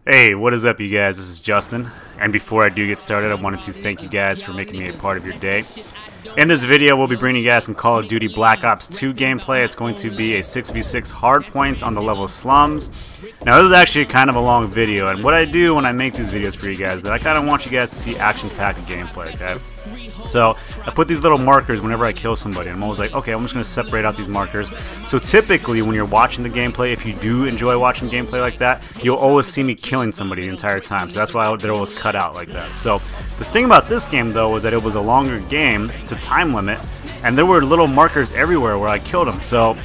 Hey, what is up, you guys? This is Justin, and before I do get started, I wanted to thank you guys for making me a part of your day. In this video, we'll be bringing you guys some Call of Duty Black Ops 2 gameplay. It's going to be a 6v6 hardpoint on the level Slums. Now, this is actually kind of a long video, and what I do when I make these videos for you guys is that I kind of want you guys to see action-packed gameplay, okay? So, I put these little markers whenever I kill somebody, and I'm always like, okay, I'm just going to separate out these markers. So typically, when you're watching the gameplay, if you do enjoy watching gameplay like that, you'll always see me killing somebody the entire time. So that's why they're always cut out like that. So, the thing about this game, though, was that it was a longer game to time limit, and there were little markers everywhere where I killed them. So,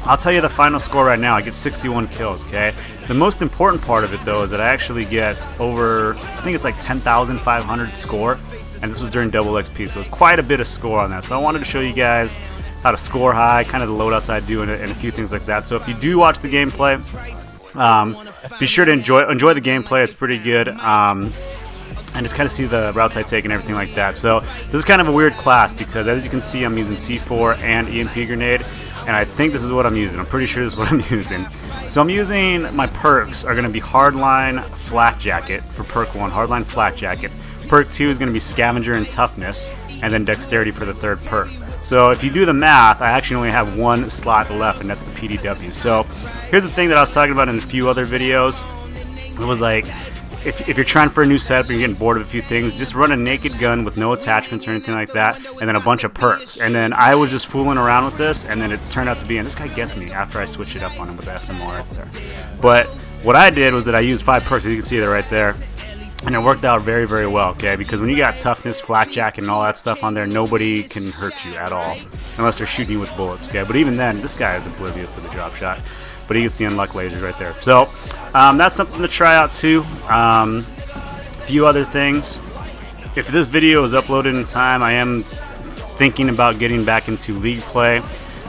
I'll tell you the final score right now. I get 61 kills, okay? The most important part of it, though, is that I actually get over, I think it's like 10,500 score, and this was during double XP, so it's quite a bit of score on that. So I wanted to show you guys how to score high, kind of the loadouts I do, and a few things like that. So if you do watch the gameplay, be sure to enjoy the gameplay. It's pretty good. And just kind of see the routes I take and everything like that. So this is kind of a weird class because, as you can see, I'm using C4 and EMP grenade, and I think this is what I'm using. I'm pretty sure this is what I'm using. So I'm using, my perks are going to be Hardline Flak Jacket for perk 1, Hardline Flak Jacket. Perk 2 is going to be Scavenger and Toughness, and then Dexterity for the third perk. So if you do the math, I actually only have one slot left, and that's the PDW. So here's the thing that I was talking about in a few other videos. It was like, if you're trying for a new setup and you're getting bored of a few things, just run a naked gun with no attachments or anything like that, and then a bunch of perks. And then I was just fooling around with this, and then it turned out to be, and this guy gets me after I switch it up on him with the SMR right there. But what I did was that I used 5 perks, as you can see, they're right there. And it worked out very, very well, okay? Because when you got Toughness, Flak Jacket, and all that stuff on there, nobody can hurt you at all. Unless they're shooting you with bullets, okay? But even then, this guy is oblivious to the drop shot. But he gets the unluck lasers right there. So, that's something to try out, too. A few other things. If this video is uploaded in time, I am thinking about getting back into League play.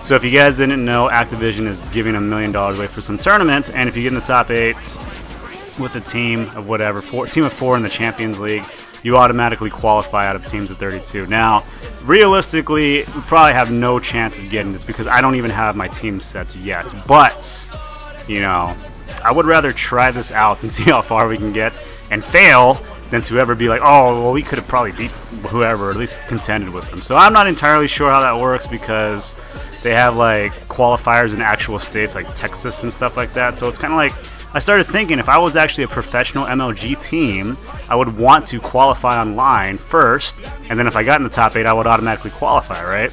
So if you guys didn't know, Activision is giving $1 million away for some tournament. And if you get in the top 8... with a team of whatever, team of 4 in the Champions League, you automatically qualify out of teams of 32. Now, realistically, we probably have no chance of getting this because I don't even have my team set yet. But, you know, I would rather try this out and see how far we can get and fail than to ever be like, oh, well, we could have probably beat whoever, or at least contended with them. So I'm not entirely sure how that works because they have, like, qualifiers in actual states like Texas and stuff like that. So it's kind of like, I started thinking if I was actually a professional MLG team, I would want to qualify online first, and then if I got in the top 8, I would automatically qualify, right?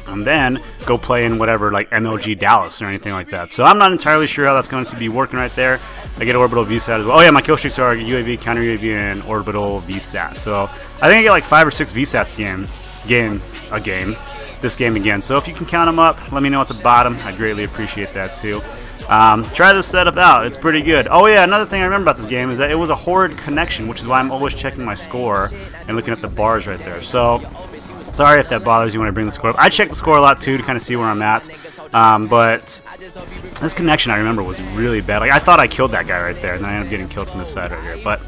And then go play in whatever, like MLG Dallas or anything like that. So I'm not entirely sure how that's going to be working right there. I get orbital VSAT as well. Oh yeah, my kill streaks are UAV, counter UAV, and orbital VSAT. So I think I get like 5 or 6 VSATs this game again. So if you can count them up, let me know at the bottom. I'd greatly appreciate that too. Try this setup out. It's pretty good. Oh yeah, another thing I remember about this game is that it was a horrid connection, which is why I'm always checking my score and looking at the bars right there. So, sorry if that bothers you when I bring the score up. I check the score a lot too to kind of see where I'm at. But this connection I remember was really bad. Like I thought I killed that guy right there, and then I ended up getting killed from this side right here. But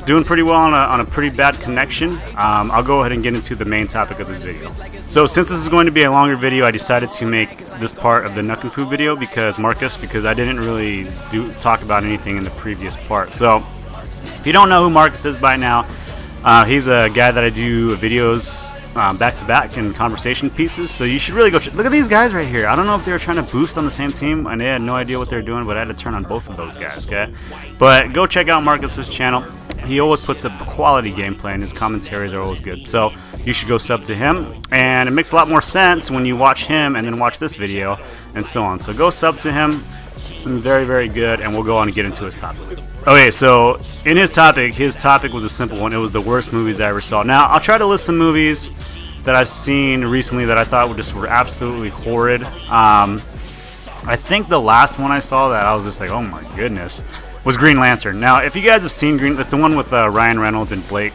doing pretty well on a pretty bad connection. I'll go ahead and get into the main topic of this video. So since this is going to be a longer video, I decided to make this part of the Nuck and Foo video because I didn't really talk about anything in the previous part. So if you don't know who Marcus is by now, he's a guy that I do videos back-to-back and conversation pieces, so you should really go look at these guys right here. I don't know if they were trying to boost on the same team, and they had no idea what they were doing, but I had to turn on both of those guys, okay? But go check out Marcus's channel. He always puts up quality gameplay, and his commentaries are always good. So you should go sub to him, and it makes a lot more sense when you watch him and then watch this video, and so on. So go sub to him. Very, very good, and we'll go on and get into his topic. Okay, so in his topic was a simple one. It was the worst movies I ever saw. Now, I'll try to list some movies that I've seen recently that I thought were absolutely horrid. I think the last one I saw that I was just like, oh my goodness, was Green Lantern. Now, if you guys have seen it's the one with Ryan Reynolds and Blake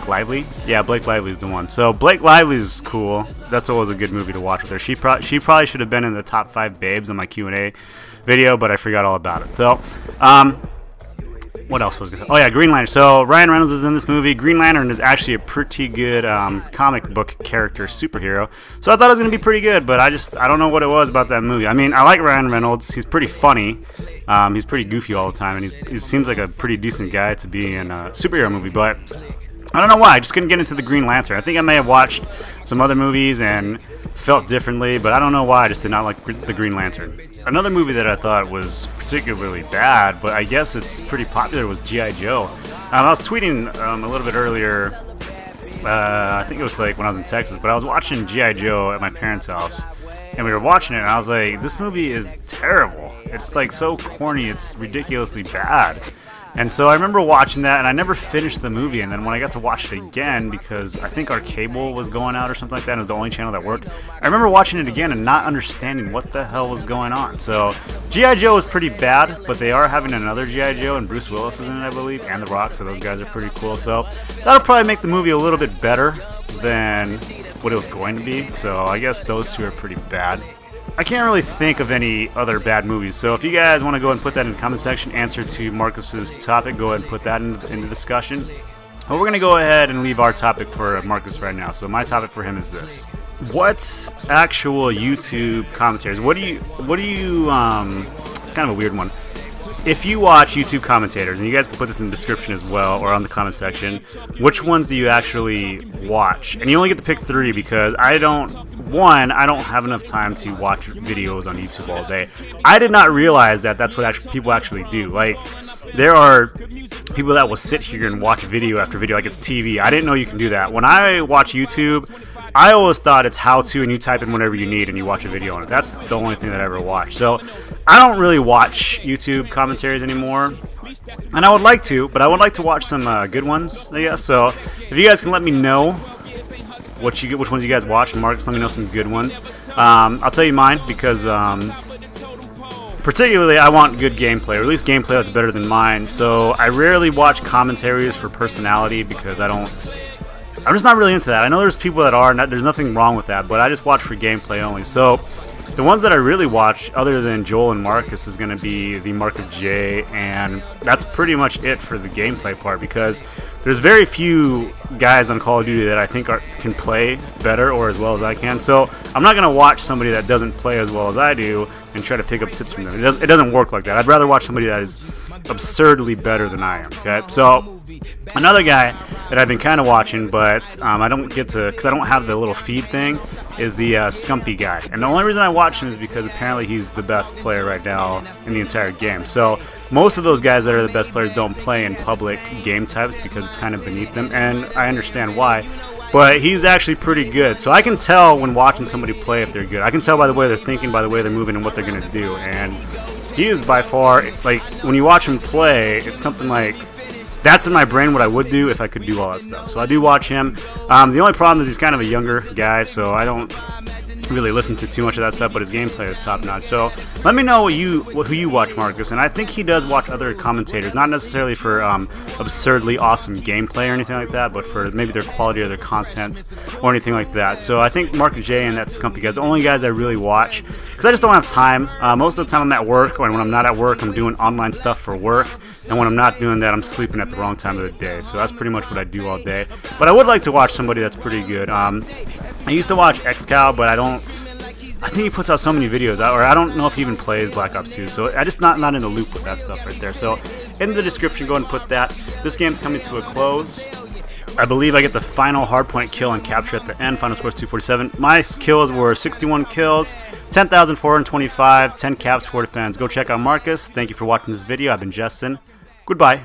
Lively? Yeah, Blake Lively is the one. So Blake Lively is cool. That's always a good movie to watch with her. She probably should have been in the top 5 babes on my Q&A video, but I forgot all about it. So, what else was good? Oh yeah, Green Lantern. So Ryan Reynolds is in this movie. Green Lantern is actually a pretty good comic book character superhero. So I thought it was gonna be pretty good, but I don't know what it was about that movie. I mean, I like Ryan Reynolds. He's pretty funny. He's pretty goofy all the time, and he seems like a pretty decent guy to be in a superhero movie. But I don't know why. I just couldn't get into the Green Lantern. I think I may have watched some other movies and felt differently, but I don't know why. I just did not like the Green Lantern. Another movie that I thought was particularly bad, but I guess it's pretty popular, was G.I. Joe. I was tweeting a little bit earlier, I think it was like when I was in Texas, but I was watching G.I. Joe at my parents' house, and we were watching it, and I was like, this movie is terrible. It's like so corny, it's ridiculously bad. And so I remember watching that, and I never finished the movie, and then when I got to watch it again, because I think our cable was going out or something like that, and it was the only channel that worked, I remember watching it again and not understanding what the hell was going on. So G.I. Joe was pretty bad, but they are having another G.I. Joe, and Bruce Willis is in it, I believe, and The Rock, so those guys are pretty cool. So that'll probably make the movie a little bit better than what it was going to be, so I guess those two are pretty bad. I can't really think of any other bad movies, so if you guys want to go ahead and put that in the comment section, answer to Marcus's topic, go ahead and put that in the discussion. But we're going to go ahead and leave our topic for Marcus right now. So my topic for him is this. What actual YouTube commentators, what do you, it's kind of a weird one. If you watch YouTube commentators, and you guys can put this in the description as well, or on the comment section, which ones do you actually watch? And you only get to pick 3 because I don't have enough time to watch videos on YouTube all day. I did not realize that that's what people actually do. Like, there are people that will sit here and watch video after video like it's TV. I didn't know you can do that. When I watch YouTube, I always thought it's how to, and you type in whatever you need and you watch a video on it. That's the only thing that I ever watched. So I don't really watch YouTube commentaries anymore, and I would like to, but I would like to watch some good ones, I guess. So if you guys can let me know which ones you guys watch, Marcus, let me know some good ones. I'll tell you mine, because particularly I want good gameplay, or at least gameplay that's better than mine. So I rarely watch commentaries for personality, because I'm just not really into that. I know there's people that are, there's nothing wrong with that, but I just watch for gameplay only. So the ones that I really watch, other than Joel and Marcus, is going to be the Mark of J, and that's pretty much it for the gameplay part, because there's very few guys on Call of Duty that I think can play better or as well as I can. So I'm not going to watch somebody that doesn't play as well as I do and try to pick up tips from them. It doesn't work like that. I'd rather watch somebody that is absurdly better than I am. Okay, so another guy that I've been kind of watching, but I don't get to, because I don't have the little feed thing, is the Scumpy guy. And the only reason I watch him is because apparently he's the best player right now in the entire game. So most of those guys that are the best players don't play in public game types because it's kind of beneath them, and I understand why. But he's actually pretty good. So I can tell when watching somebody play if they're good. I can tell by the way they're thinking, by the way they're moving, and what they're going to do. And he is by far, like, when you watch him play, it's something like, that's in my brain what I would do if I could do all that stuff. So I do watch him. The only problem is he's kind of a younger guy, so I don't really listen to too much of that stuff, but his gameplay is top notch. So let me know who you watch, Marcus. And I think he does watch other commentators, not necessarily for absurdly awesome gameplay or anything like that, but for maybe their quality or their content or anything like that. So I think Mark J and that Scumpy guys, the only guys I really watch, because I just don't have time. Most of the time I'm at work, and when I'm not at work, I'm doing online stuff for work. And when I'm not doing that, I'm sleeping at the wrong time of the day. So that's pretty much what I do all day. But I would like to watch somebody that's pretty good. I used to watch XCal, but I think he puts out so many videos, or I don't know if he even plays Black Ops 2. So I just not in the loop with that stuff right there. So in the description, go ahead and put that. This game's coming to a close. I believe I get the final hardpoint kill and capture at the end. Final score is 247. My kills were 61 kills, 10,425, 10 caps, 4 defense. Go check out Marcus. Thank you for watching this video. I've been Justin. Goodbye.